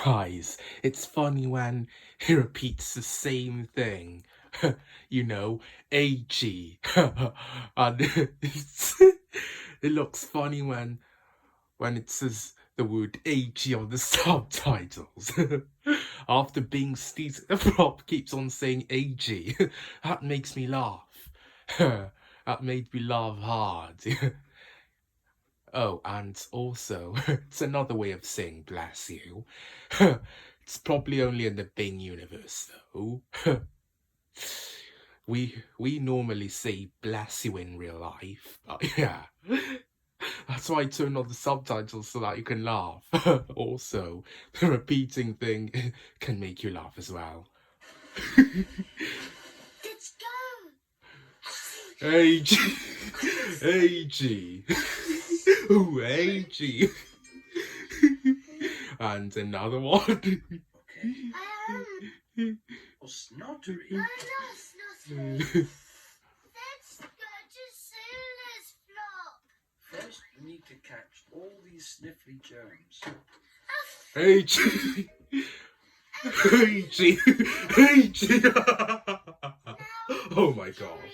Guys, it's funny when he repeats the same thing. You know, Aichy. And it looks funny when it says the word Aichy on the subtitles. After being sneezed, the prop keeps on saying Aichy. That makes me laugh. That made me laugh hard. Oh, and also, it's another way of saying bless you. It's probably only in the Bing universe, though. We normally say bless you in real life, but yeah. That's why I turned on the subtitles so that you can laugh. Also, the repeating thing can make you laugh as well. Let's go! Aichy! Aichy! Ooh, Aichy! And another one. Okay. Oh, snottery. I know, Snottery. Let's go to Sula's flock. First, you need to catch all these sniffly germs. Aichy! Aichy! Aichy! Oh my gosh.